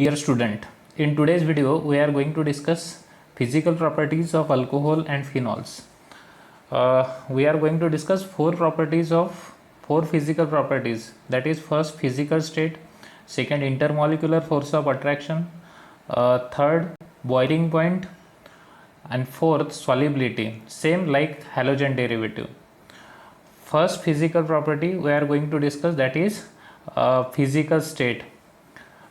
Dear student, in today's video we are going to discuss physical properties of alcohol and phenols. We are going to discuss four physical properties, that is first physical state, second intermolecular force of attraction, third boiling point, and fourth solubility, same like halogen derivative. First physical property we are going to discuss, that is physical state,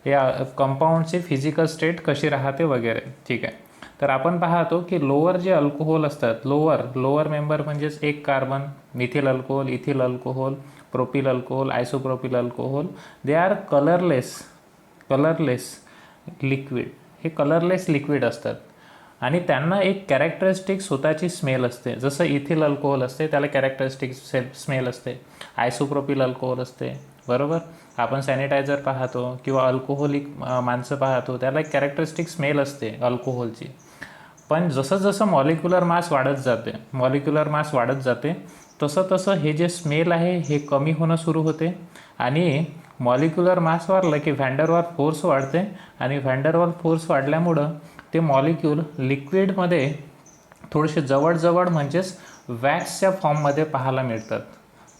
या कंपाऊंडची physical state कशी राहते वगैरे. ठीक आहे, तर आपण पाहतो की लोअर जे अल्कोहोल असतात, लोअर मेंबर म्हणजेच एक carbon, methyl alcohol, ethyl alcohol, propyl alcohol, isopropyl alcohol, they are colourless liquid. हे कलरलेस लिक्विड असतात आणि त्यांना एक कॅरेक्टरिस्टिक स्वतःची स्मेल असते. जसं इथिल अल्कोहोल असते त्याला कॅरेक्टरिस्टिक स्मेल असते, आयसोप्रोपिल अल्कोहोल असते, बरोबर. आपण सॅनिटायझर पाहतो किंवा अल्कोहोलिक माणसं पाहतो, त्याला एक कॅरेक्टरिस्टिक स्मेल असते अल्कोहोलची. पण जसं जसं मॉलिक्युलर मास वाढत जाते तसं हे जे स्मेल आहे हे कमी होणं सुरू होते आणि मॉलिक्युलर मास वाढलं की व्हॅन्डरवाल फोर्स वाढते आणि व्हॅन्डरवाल फोर्स वाढल्यामुळं ते मॉलिक्यूल लिक्विडमध्ये थोडेसे जवळ म्हणजेच वॅक्सच्या फॉर्ममध्ये पाहायला मिळतात.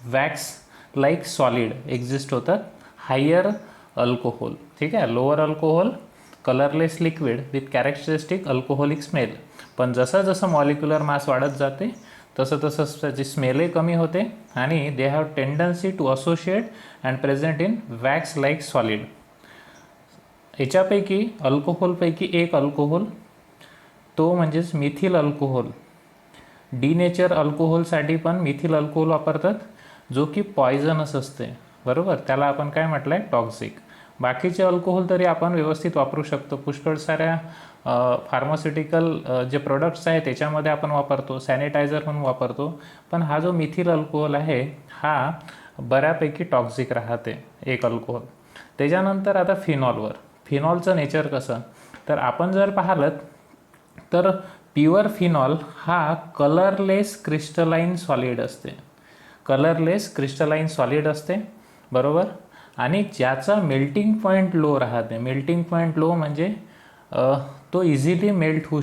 वॅक्स लाईक सॉलिड एक्झिस्ट होतात हायर अल्कोहोल. ठीक आहे, lower alcohol colourless liquid with characteristic alcoholic smell. पण जसं मॉलिक्युलर मास वाढत जाते तसं त्याची स्मेलही कमी होते आणि they have tendency to associate and present in wax like solid. याच्यापैकी अल्कोहोलपैकी एक अल्कोहोल तो म्हणजेच मिथिल अल्कोहोल. डिनेचर अल्कोहोलसाठी पण मिथिल अल्कोहोल वापरतात, जो की पॉयझनस असते, बरोबर. त्याला आपण काय म्हटलं आहे, टॉक्सिक. बाकीचे अल्कोहोल तरी आपण व्यवस्थित वापरू शकतो. पुष्कळ साऱ्या फार्मास्युटिकल जे प्रोडक्ट्स आहेत त्याच्यामध्ये आपण वापरतो, सॅनिटायझर म्हणून वापरतो. पण हा जो मिथिल अल्कोहोल आहे हा बऱ्यापैकी टॉक्सिक राहते, एक अल्कोहोल. त्याच्यानंतर आता फिनॉलचं नेचर कसं, तर आपण जर पाहिलं तर प्युअर फिनॉल हा कलरलेस क्रिस्टलाइन सॉलिड असते, बरोबर. आणि ज्याचा मेल्टिंग पॉईंट लो राहते. मेल्टिंग पॉईंट लो म्हणजे तो इझिली मेल्ट होऊ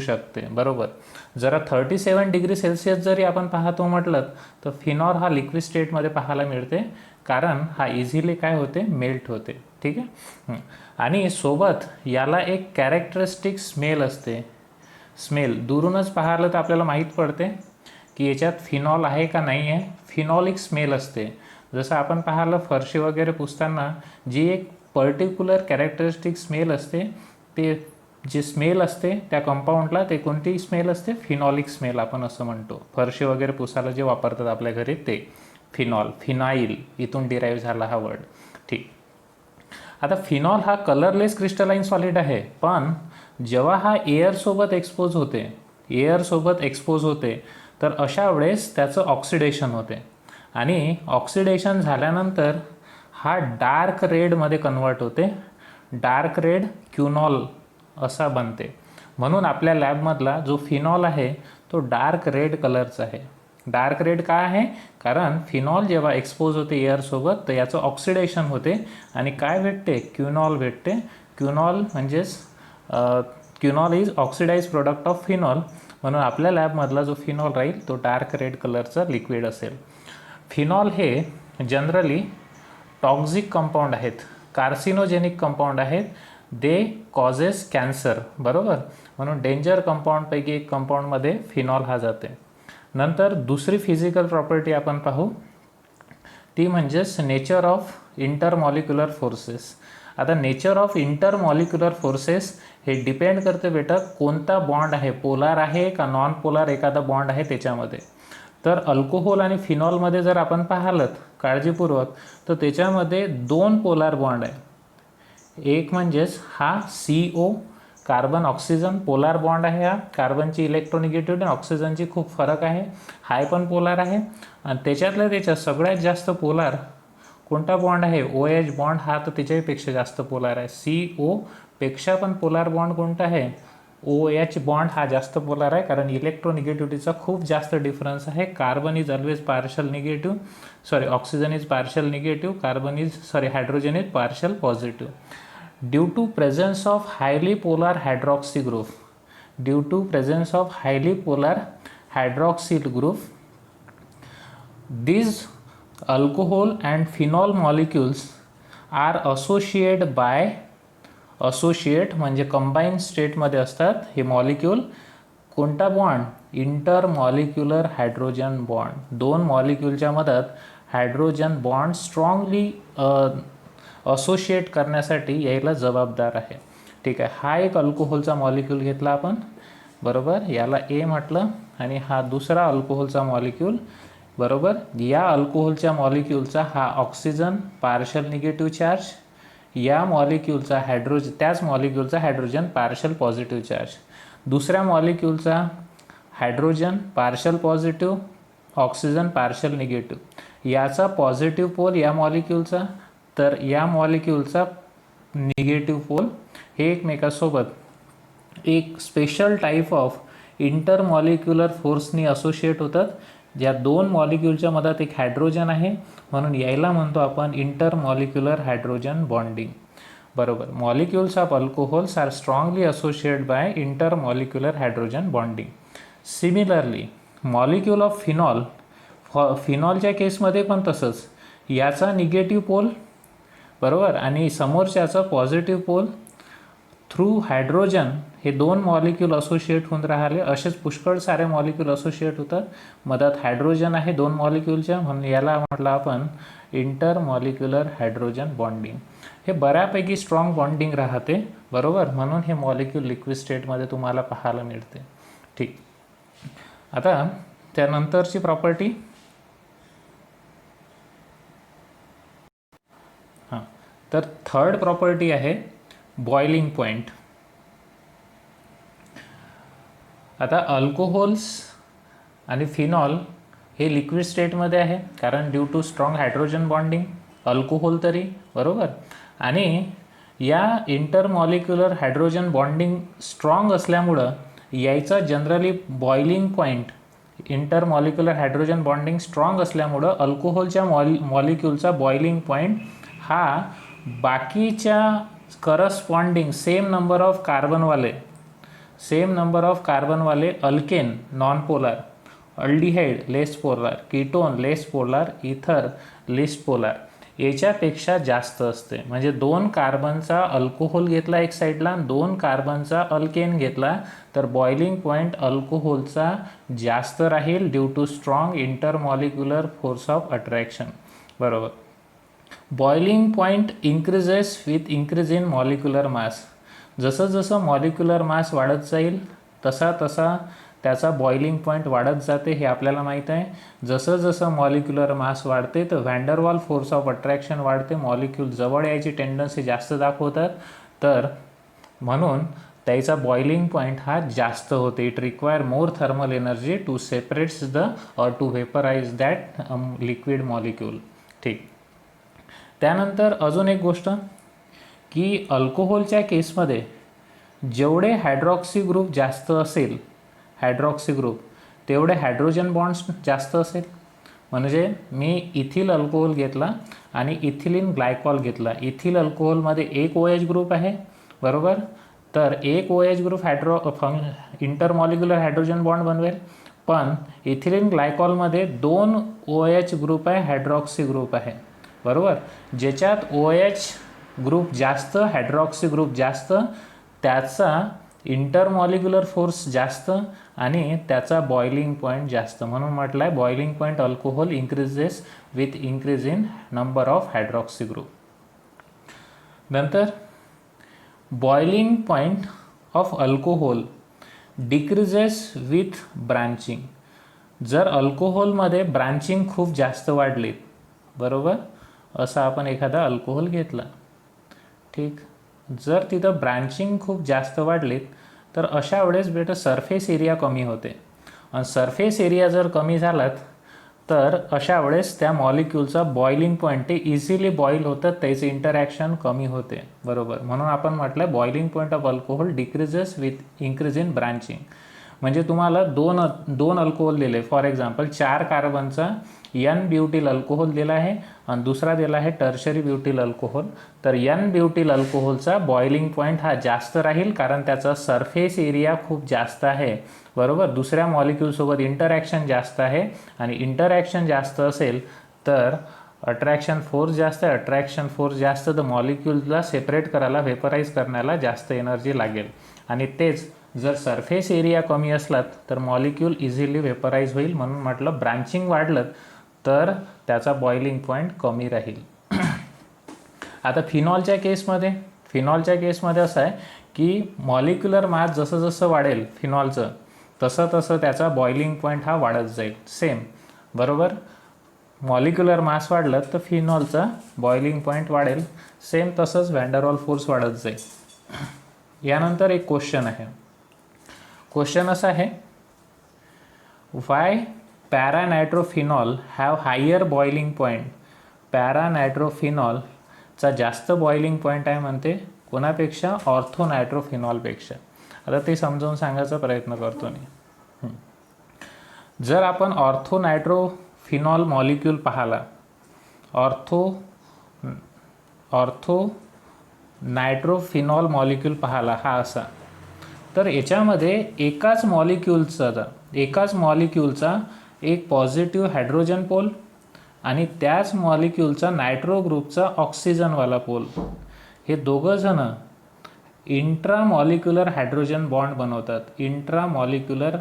शकते, बरोबर. जरा 37 डिग्री सेल्सिअस जरी आपण पाहतो म्हटलं तर फिनॉल हा लिक्विड स्टेटमध्ये पाहायला मिळते, कारण हा इझिली काय होते, मेल्ट होते. ठीक आहे. आणि सोबत याला एक कॅरेक्टरिस्टिक स्मेल असते. स्मेल दुरूनच पाहिलं तर आपल्याला माहीत पडते की याच्यात फिनॉल आहे का नाही आहे. फिनॉलिक स्मेल असते. जसं आपण पाहिलं फरशी वगैरे पुसताना जी एक पर्टिक्युलर कॅरेक्टरिस्टिक स्मेल असते, ते जे स्मेल असते त्या कंपाऊंडला ते कोणती स्मेल असते, फिनॉलिक स्मेल आपण असं म्हणतो. फरशी वगैरे पुसायला जे वापरतात आपल्या घरी ते फिनाईल इथून डिराईव्ह झाला हा वर्ड. ठीक. आता फिनॉल हा कलरलेस क्रिस्टलाइन सॉलिड आहे, पण जेव्हा हा एअरसोबत एक्सपोज होते तर अशा वेळेस त्याचं ऑक्सिडेशन होते आणि ऑक्सिडेशन झाल्यानंतर हा डार्क रेडमध्ये कन्वर्ट होते. डार्क रेड क्युनॉल असा बनते. म्हणून आपल्या लॅबमधला जो फिनॉल आहे तो डार्क रेड कलरचा आहे. डार्क रेड का आहे, कारण फिनॉल जेव्हा एक्सपोज होते एअरसोबत तर याचं ऑक्सिडेशन होते आणि काय भेटते, क्युनॉल भेटते. Quinol is oxidise product of phenol. म्हणून आपल्या लॅबमधला जो फिनॉल राहील तो डार्क रेड कलरचा लिक्विड असेल. फिनॉल हे जनरली टॉक्सिक कंपाऊंड आहेत, कार्सिनोजेनिक कंपाऊंड आहेत. दे कॉजेस कॅन्सर, बरोबर. म्हणून डेंजर कंपाऊंडपैकी एक कंपाऊंडमध्ये फिनॉल हा जाते. नंतर दुसरी फिजिकल प्रॉपर्टी आपण पाहू, ती म्हणजेच नेचर ऑफ इंटरमॉलिक्युलर फोर्सेस. आता नेचर ऑफ इंटरमॉलिक्युलर फोर्सेस हे डिपेंड करते बेटा कोणता बॉन्ड आहे, पोलार आहे का नॉन पोलार एखादा बॉन्ड आहे त्याच्यामध्ये. तर अल्कोहोल आणि फिनॉलमध्ये जर आपण पाहिलं काळजीपूर्वक तर त्याच्यामध्ये 2 पोलार बॉन्ड आहे. एक म्हणजेच हा CO carbon oxygen polar bond आहे. हा कार्बनची इलेक्ट्रोनिगेटिव्हिटी आणि ऑक्सिजनची खूप फरक आहे. हाय पण पोलार आहे. आणि त्याच्यात सगळ्यात जास्त पोलार कोणता बॉन्ड आहे, OH बॉन्ड हा तर त्याच्यापेक्षा जास्त पोलार आहे. CO पेक्षा पण पोलार बॉन्ड कोणता आहे, OH बॉन्ड हा जास्त पोलार आहे, कारण इलेक्ट्रोनिगेटिव्हिटीचा खूप जास्त डिफरन्स आहे. Carbon is always partial negative, oxygen is partial negative, hydrogen is partial positive. Due to presence of highly polar hydroxy group, due to presence of highly polar hydroxyl group, these alcohol and phenol molecules are associated by, associate म्हणजे combine स्टेटमध्ये असतात हे molecule. कोणता bond? Intermolecular hydrogen bond. दोन मॉलिक्यूलच्या मदत hydrogen bond strongly associate करण्यासाठी यायला जबाबदार आहे. ठीक आहे, हा एक अल्कोहोलचा मॉलिक्यूल घेतला आपण, बरोबर, याला ए म्हटलं, आणि हा दुसरा अल्कोहोलचा मॉलिक्यूल, बरोबर. या अल्कोहोलच्या मॉलिक्यूलचा हा ऑक्सिजन पार्शल निगेटिव्ह चार्ज, या मॉलिक्यूलचा हायड्रोजन, त्याच मॉलिक्यूलचा हायड्रोजन पार्शल पॉझिटिव्ह चार्ज, दुसऱ्या मॉलिक्यूलचा hydrogen partial positive, oxygen partial negative, याचा पॉझिटिव्ह पोल या मॉलिक्यूलचा, तर या मॉलिक्यूलचा निगेटिव्ह पोल, हे एकमेकासोबत एक स्पेशल टाईप ऑफ इंटरमॉलिक्युलर फोर्सनी असोशिएट होतात. ज्या दोन मॉलिक्यूलच्या मधात एक हायड्रोजन आहे, म्हणून यायला म्हणतो आपण इंटरमॉलिक्युलर हायड्रोजन बॉन्डिंग, बरोबर. Molecules of alcohols are strongly associated by intermolecular hydrogen bonding. Similarly molecule of phenol, फिनॉलच्या केसमध्ये पण तसंच, याचा निगेटिव्ह पोल, बरोबर, आणि समोरच्याचा पॉझिटिव्ह पोल, थ्रू हायड्रोजन हे दोन मॉलिक्यूल असोशिएट होऊन राहिले. असेच पुष्कळ सारे मॉलिक्यूल असोशिएट होतात, मधात हायड्रोजन आहे दोन मॉलिक्यूलच्या, म्हणून याला म्हटलं आपण इंटरमॉलिक्युलर हायड्रोजन बॉन्डिंग. हे बऱ्यापैकी स्ट्रॉंग बॉन्डिंग राहते, बरोबर, म्हणून हे मॉलिक्यूल लिक्विड स्टेटमध्ये तुम्हाला पाहायला मिळते. ठीक, आता त्यानंतरची प्रॉपर्टी, हां, तर थर्ड प्रॉपर्टी आहे बॉइलिंग पॉईंट. आता अल्कोहोल्स आणि फिनॉल हे लिक्विड स्टेटमध्ये आहे, कारण due to strong hydrogen bonding, alcohol तरी, बरोबर, आणि या इंटरमॉलिक्युलर हायड्रोजन बॉन्डिंग स्ट्रॉंग असल्यामुळं यायचा generally boiling point, intermolecular hydrogen bonding strong असल्यामुळं अल्कोहोलच्या मॉलिक्यूलचा बॉइलिंग पॉईंट हा बाकीच्या करस्पॉन्डिंग सेम नंबर ऑफ कार्बनवाले alkane non polar, aldehyde less polar, ketone less polar, ether less polar याच्यापेक्षा जास्त असते. म्हणजे 2 कार्बनचा अल्कोहोल घेतला एक साईडला, 2 कार्बनचा अल्केन घेतला, तर बॉइलिंग पॉईंट अल्कोहोलचा जास्त राहील due to strong intermolecular force of attraction, बरोबर. Boiling point increases with increase in molecular mass. जसं जसं मॉलिक्युलर मास वाढत जाईल तसा तसा त्याचा बॉइलिंग पॉईंट वाढत जाते, हे आपल्याला माहीत आहे. जसं जसं मॉलिक्युलर मास वाढते तर व्हॅन्डरवाल फोर्स ऑफ अट्रॅक्शन वाढते, मॉलिक्यूल जवळ यायची टेंडन्सी जास्त दाखवतात, तर म्हणून त्याचा बॉइलिंग पॉईंट हा जास्त होते. It require more thermal energy to separates the or to vaporise that liquid molecule. ठीक, त्यानंतर अजून एक गोष्ट की अल्कोहोलच्या केसमध्ये जेवढे हायड्रॉक्सी ग्रुप जास्त असेल, हायड्रॉक्सी ग्रुप, तेवढे हायड्रोजन बॉन्ड्स जास्त असेल. म्हणजे मी इथिल अल्कोहोल घेतला आणि इथिलीन ग्लायकॉल घेतला. इथिल अल्कोहोलमध्ये एक OH ग्रुप आहे, बरोबर, तर एक OH group intermolecular hydrogen bond बनवेल, पण इथिलीन ग्लायकॉलमध्ये 2 OH ग्रुप आहे, हायड्रॉक्सी ग्रुप आहे, बरोबर. ज्याच्यात OH ग्रुप जास्त, हायड्रॉक्सी ग्रुप जास्त, त्याचा इंटरमॉलिक्युलर फोर्स जास्त आणि त्याचा बॉइलिंग पॉईंट जास्त, म्हणून म्हटलं आहे boiling point alcohol increases with increase in number of hydroxy group. नंतर boiling point of alcohol decreases with branching. जर अल्कोहोलमध्ये ब्रांचिंग खूप जास्त वाढली, बरोबर, असं आपण एखादा अल्कोहोल घेतला, ठीक, जर तिथं ब्रांचिंग खूप जास्त वाढलीत तर अशा वेळेस बेटा सरफेस एरिया कमी होते, आणि सरफेस एरिया जर कमी झालात तर अशा वेळेस त्या मॉलिक्यूलचा बॉइलिंग पॉईंट ते इझिली बॉईल होतात, त्याचे इंटरॅक्शन कमी होते, बरोबर. म्हणून आपण म्हटलं boiling point of alcohol decreases with increase in branching. म्हणजे तुम्हाला दोन अल्कोहोल दिले, फॉर एक्झाम्पल 4 कार्बनचा N ब्युटिल अल्कोहोल दिला आहे आणि दुसरा दिला आहे टर्शरी ब्युटिल अल्कोहोल. तर N ब्युटिल अल्कोहोलचा बॉइलिंग पॉईंट हा जास्त राहील कारण त्याचा सरफेस एरिया खूप जास्त आहे, बरोबर. दुसऱ्या मॉलिक्यूलसोबत इंटरॅक्शन जास्त आहे आणि इंटरॅक्शन जास्त असेल तर अट्रॅक्शन फोर्स जास्त आहे. अट्रॅक्शन फोर्स जास्त तर मॉलिक्यूलला सेपरेट करायला, वेपराईज करण्याला जास्त एनर्जी लागेल. आणि तेच जर सरफेस एरिया कमी असला तर मॉलिक्यूल इझिली वेपराईज होईल. म्हणून म्हटलं ब्रांचिंग वाढलं तर त्याचा बॉइलिंग पॉईंट कमी राहील. आता फिनॉलच्या केसमध्ये असं आहे की मॉलिक्युलर मास जसं जसं वाढेल फिनॉलचं तसं तसं त्याचा बॉइलिंग पॉईंट हा वाढत जाईल. सेम, बरोबर. मॉलिक्युलर मास वाढलं तर फिनॉलचा बॉइलिंग पॉईंट वाढेल. सेम तसंच व्हॅन फोर्स वाढत जाईल. यानंतर एक क्वेश्चन आहे. क्वेश्चन असा आहे, why para nitrophenol have higher boiling point. पॅरानायट्रोफिनॉलचा जास्त बॉइलिंग पॉईंट आहे म्हणते कोणापेक्षा? ऑर्थोनायट्रोफिनॉलपेक्षा. आता ते समजावून सांगायचा प्रयत्न करतो मी. जर आपण ऑर्थोनायट्रोफिनॉल मॉलिक्यूल पाहिला, ऑर्थोनायट्रोफिनॉल मॉलिक्यूल पाहिला हा असा, तर याच्यामध्ये एकाच मॉलिक्यूलचा एक पॉझिटिव्ह हायड्रोजन पोल आणि त्याच मॉलिक्यूलचा नायट्रो ग्रुपचा ऑक्सिजनवाला पोल, हे दोघं जण इंट्रामॉलिक्युलर हायड्रोजन बॉन्ड बनवतात. इंट्रामॉलिक्युलर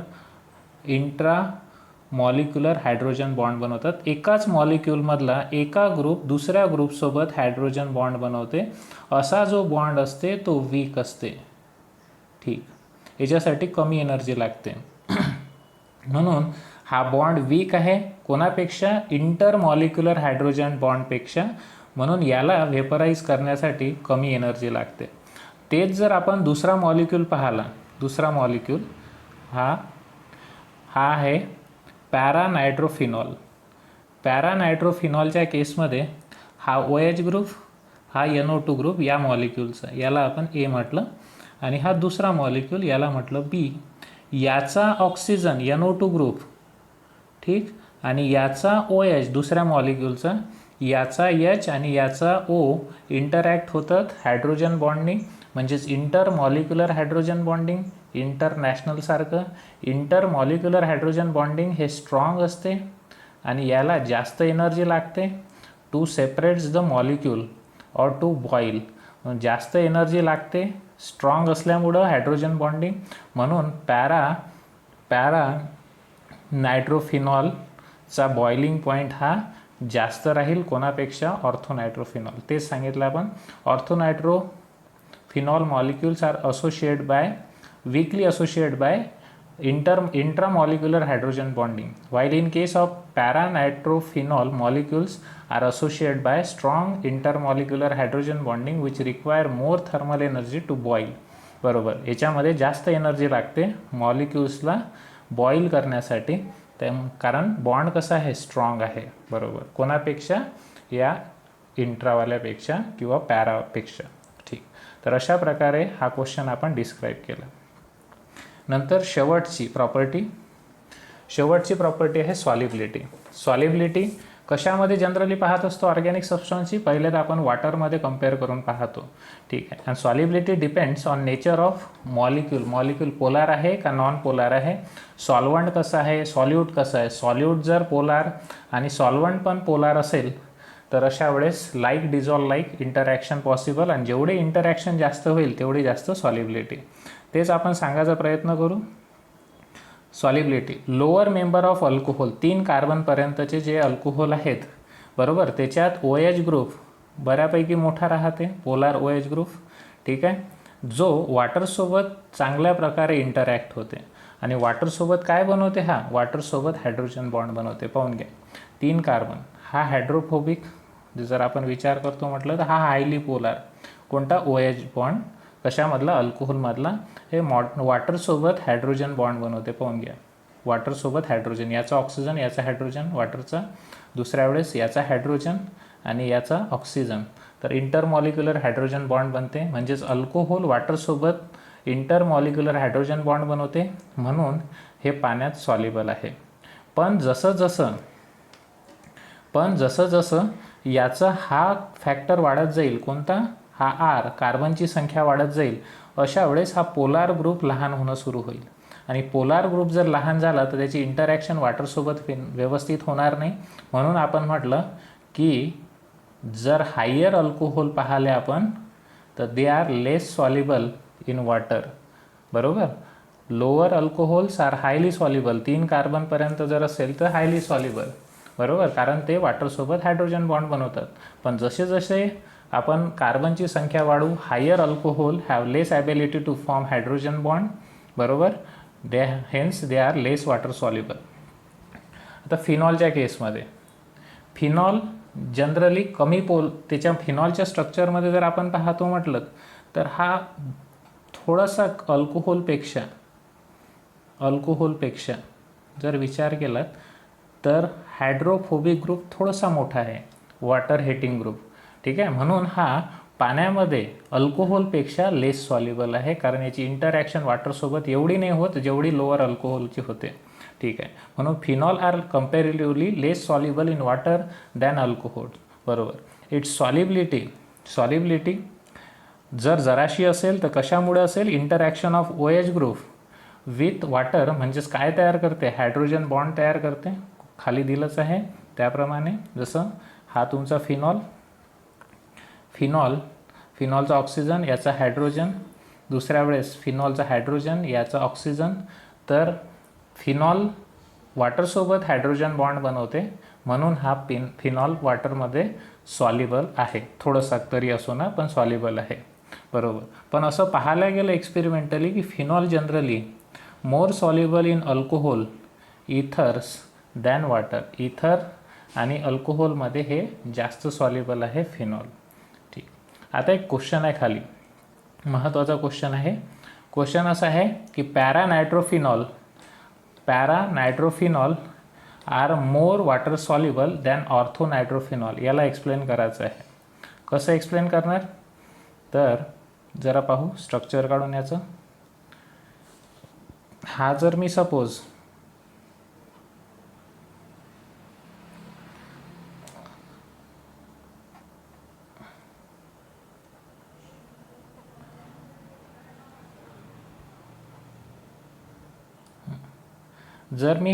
हायड्रोजन बॉन्ड बनवतात. एकाच मॉलिक्यूलमधला एका ग्रुप दुसऱ्या ग्रुपसोबत हायड्रोजन बॉन्ड बनवते. असा जो बॉन्ड असते तो वीक असते. ठीक, याच्यासाठी कमी एनर्जी लागते. म्हणून हा बॉन्ड वीक आहे कोणापेक्षा? Intermolecular hydrogen बॉन्डपेक्षा. म्हणून याला व्हेपराईज करण्यासाठी कमी एनर्जी लागते. तेच जर आपण दुसरा मॉलिक्यूल पाहिला, दुसरा मॉलिक्यूल हा आहे पॅरानायट्रोफिनॉल. पॅरानायट्रोफिनॉलच्या केसमध्ये हा OH ग्रुप, हा NO2 ग्रुप या मॉलिक्यूलचा, याला आपण A म्हटलं, आणि हा दुसरा मॉलिक्यूल याला म्हटलं B. याचा ऑक्सिजन NO2 ग्रुप, ठीक, आणि याचा OH दुसऱ्या मॉलिक्यूलचा, याचा H आणि याचा O इंटरॅक्ट होतात हायड्रोजन बॉन्डनी, म्हणजेच इंटरमॉलिक्युलर हायड्रोजन बॉन्डिंग. इंटरनॅशनल सारखं इंटरमॉलिक्युलर हायड्रोजन बॉन्डिंग हे स्ट्रॉंग असते आणि याला जास्त एनर्जी लागते टू सेपरेट्स द मॉलिक्यूल और टू बॉईल. जास्त एनर्जी लागते स्ट्रॉंग असल्यामुळं हायड्रोजन बॉन्डिंग. म्हणून नायट्रोफिनॉलचा बॉइलिंग पॉईंट हा जास्त राहील कोणापेक्षा? ऑर्थोनायट्रोफिनॉल. तेच सांगितलं आपण. Ortho nitrophenol molecules are weakly associated by intramolecular hydrogen bonding, while in case of paranitrophenol molecules are associated by strong intermolecular hydrogen bonding which require more thermal energy to boil. बरोबर, याच्यामध्ये जास्त energy लागते मॉलिक्यूल्सला बॉईल करण्यासाठी, कारण bond कसा आहे? Strong आहे. बरोबर, कोणापेक्षा? या इंट्रावाल्यापेक्षा किंवा पॅरापेक्षा. ठीक, तर अशा प्रकारे हा क्वेश्चन आपण डिस्क्राईब केला. नंतर शेवटची प्रॉपर्टी आहे सॉलिबिलिटी. सॉलिबिलिटी कशामध्ये जनरली पाहत असतो ऑर्गॅनिक सबस्टन्सची? पहिले तर आपण वॉटरमध्ये कम्पेअर करून पाहतो. ठीक आहे. आणि solubility depends on nature of molecule polar आहे का नॉन पोलार आहे, सॉल्वंट कसं आहे, सॉल्यूट कसं आहे. सॉल्यूट जर पोलार आणि सॉल्वंट पण पोलार असेल तर अशा वेळेस like dissolve like interaction possible, आणि जेवढे इंटरॅक्शन जास्त होईल तेवढी जास्त सॉलिबिलिटी. तेच आपण सांगायचा प्रयत्न करू. Solubility, lower member of alcohol, 3 कार्बनपर्यंतचे जे अल्कोहोल आहेत, बरोबर, त्याच्यात OH ग्रुप बऱ्यापैकी मोठा राहते, पोलार OH ग्रुप. ठीक आहे, जो वॉटरसोबत चांगल्या प्रकारे इंटरॅक्ट होते. आणि वॉटरसोबत काय बनवते? हा वॉटरसोबत हायड्रोजन बॉन्ड बनवते. पाहून घ्या, 3 कार्बन. हा हायड्रोफोबिक जर आपण विचार करतो म्हटलं तर हा हायली पोलार. कोणता? OH bond. कशामधला? अल्कोहोलमधला. हे वॉटरसोबत हायड्रोजन बॉन्ड बनवते. पाहून घ्या, वॉटरसोबत हायड्रोजन, याचा ऑक्सिजन, याचा हायड्रोजन वॉटरचा, दुसऱ्या वेळेस याचा हायड्रोजन आणि याचा ऑक्सिजन. तर इंटरमॉलिक्युलर हायड्रोजन बॉन्ड बनते. म्हणजेच अल्कोहोल वॉटरसोबत इंटरमॉलिक्युलर हायड्रोजन बॉन्ड बनवते, म्हणून हे पाण्यात सॉल्युबल आहे. पण जसं जसं याचा हा फॅक्टर वाढत जाईल, कोणता, हा आर, कार्बनची संख्या वाढत जाईल, अशा वेळेस हा पोलार ग्रुप लहान होणं सुरू होईल. आणि पोलार ग्रुप जर लहान झाला तर त्याची इंटरॅक्शन वॉटरसोबत व्यवस्थित होणार नाही. म्हणून आपण म्हटलं की जर हायर अल्कोहोल पाहिले आपण तर they are less soluble in water. बरोबर. Lower alcohols are highly soluble. 3 कार्बनपर्यंत जर असेल तर हायली सॉल्युबल. बरोबर, कारण ते वॉटरसोबत हायड्रोजन बॉन्ड बनवतात. पण जसे जसे आपण कार्बनची संख्या वाढवू, higher alcohol have less ability to form hydrogen bond. बरोबर, hence they are less water soluble. आता फिनॉलच्या केसमध्ये फिनॉल जनरली कमी त्याच्या फिनॉलच्या स्ट्रक्चरमध्ये जर आपण पाहतो म्हटलं तर हा थोडासा अल्कोहोलपेक्षा जर विचार केला तर हायड्रोफोबिक ग्रुप थोडासा मोठा आहे, वॉटर हेटिंग ग्रुप. ठीक आहे, म्हणून हा पाण्यामध्ये अल्कोहोलपेक्षा लेस सॉल्युबल आहे, कारण याची इंटरॅक्शन वॉटरसोबत एवढी नाही होत जेवढी लोअर अल्कोहोलची होते. ठीक आहे, म्हणून phenol are comparatively less soluble in water than alcohol. बरोबर. इट्स सॉल्युबिलिटी जर जराशी असेल तर कशामुळे असेल, interaction of OH group with water म्हणजेच काय तयार करते, हायड्रोजन बॉन्ड तयार करते. खाली दिलंच आहे त्याप्रमाणे. जसं हा तुमचा फिनॉलचा ऑक्सिजन, याचा हायड्रोजन, दुसऱ्या वेळेस फिनॉलचा हायड्रोजन, याचा ऑक्सिजन. तर फिनॉल वॉटरसोबत हायड्रोजन बॉन्ड बनवते, म्हणून हा फिनॉल वॉटरमध्ये सॉल्युबल आहे. थोडंसं तरी असो ना, पण सॉल्युबल आहे. बरोबर. पण असं पाहायला गेलं एक्सपेरिमेंटली की phenol generally more soluble in alcohol, ethers than water. इथर आणि अल्कोहोलमध्ये हे जास्त सॉल्युबल आहे फिनॉल. ठीक. आता एक क्वेश्चन आहे खाली, महत्त्वाचा क्वेश्चन आहे. क्वेश्चन असा आहे की para nitrophenol are more water soluble than ortho nitrophenol. याला एक्सप्लेन करायचं आहे. कसं एक्सप्लेन करणार, तर जरा पाहू स्ट्रक्चर काढून याचं. हा जर मी सपोज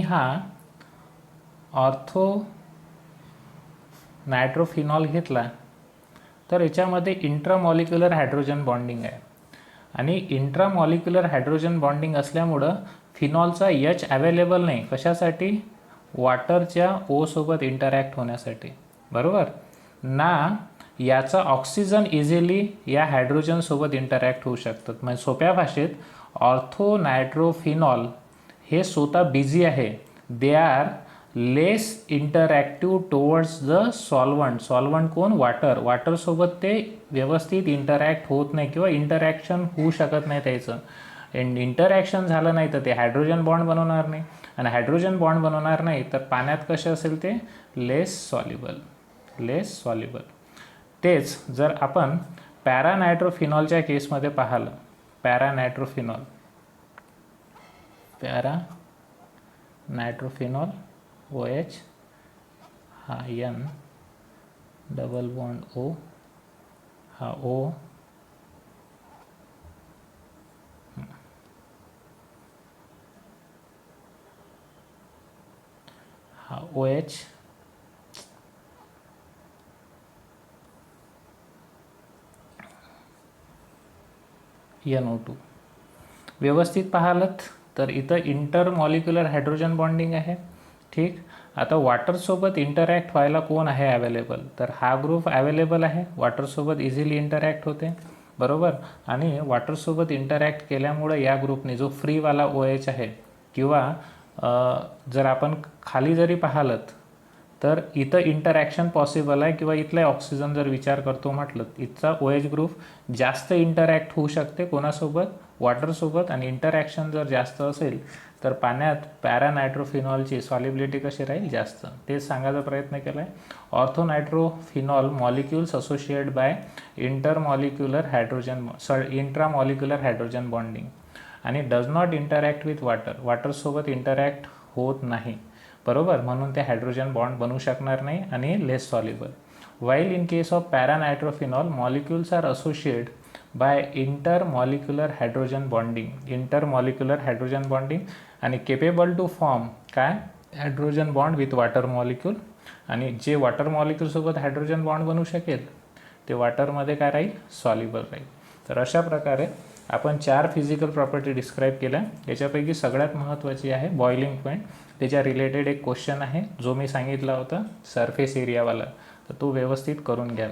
हा ऑर्थो नायट्रोफिनॉल घेतला तर याच्यामध्ये इंट्रामॉलिक्युलर हायड्रोजन बॉन्डिंग आहे. आणि इंट्रामॉलिक्युलर हायड्रोजन बॉन्डिंग असल्यामुळं फिनॉलचा H अवेलेबल नाही. कशासाठी, वॉटरच्या O सोबत इंटरॅक्ट होण्यासाठी. बरोबर ना. याचा ऑक्सिजन इझिली या हायड्रोजनसोबत इंटरॅक्ट होऊ शकतात. म्हणजे सोप्या भाषेत ऑर्थो नायट्रोफिनॉल हे स्वतः बिझी आहे. दे are less interactive towards the solvent कोण, वॉटरसोबत ते व्यवस्थित इंटरॅक्ट होत नाही किंवा इंटरॅक्शन होऊ शकत नाही त्याचं. इंटरॅक्शन झालं नाही तर ते हायड्रोजन बॉन्ड बनवणार नाही, आणि हायड्रोजन बॉन्ड बनवणार नाही तर पाण्यात कसे असेल ते लेस सॉल्युबल. तेच जर आपण पॅरानायट्रोफिनॉलच्या केसमध्ये पाहिलं, पॅरानायट्रोफिनॉल OH, हा N, डबल बॉन्ड O, हा O, हा OH, NO2. व्यवस्थित पाहालत तर इथं इंटरमॉलिक्युलर हायड्रोजन बॉन्डिंग आहे. ठीक. आता वॉटरसोबत इंटरॅक्ट व्हायला कोण आहे अवेलेबल, तर हा ग्रुप अवेलेबल आहे, वॉटरसोबत इझिली इंटरॅक्ट होते. बरोबर. आणि वॉटरसोबत इंटरॅक्ट केल्यामुळे या ग्रुपने जो फ्रीवाला OH आहे, किंवा जर आपण खाली जरी पाहालत तर इथं इंटरॅक्शन पॉसिबल आहे, किंवा इथला ऑक्सिजन जर विचार करतो म्हटलं इथचा OH ग्रुप जास्त इंटरॅक्ट होऊ शकते कोणासोबत, वॉटरसोबत. आणि इंटरॅक्शन जर जास्त असेल तर पाण्यात पॅरानायट्रोफिनॉलची सॉलिबिलिटी कशी राहील, जास्त. तेच सांगायचा प्रयत्न केला आहे. Ortho nitrophenol molecules associate by intramolecular hydrogen bonding आणि डज नॉट इंटरॅक्ट विथ वॉटरसोबत इंटरॅक्ट होत नाही, बरोबर. म्हणून ते हायड्रोजन बॉन्ड बनवू शकणार नाही आणि less soluble. While in case of para nitrophenol molecules are associate by intermolecular hydrogen bonding आणि केपेबल टू फॉर्म काय, hydrogen bond with water molecule. आणि जे वॉटर मॉलिक्यूलसोबत हायड्रोजन बॉन्ड बनवू शकेल ते वॉटरमध्ये काय राहील, सॉल्युबल राहील. तर अशा प्रकारे आपण 4 फिजिकल प्रॉपर्टी डिस्क्राईब केल्या. याच्यापैकी सगळ्यात महत्त्वाची आहे बॉइलिंग पॉईंट. त्याच्या रिलेटेड एक क्वेश्चन आहे जो मी सांगितला होता सरफेस एरियावाला, तर तो व्यवस्थित करून घ्याल.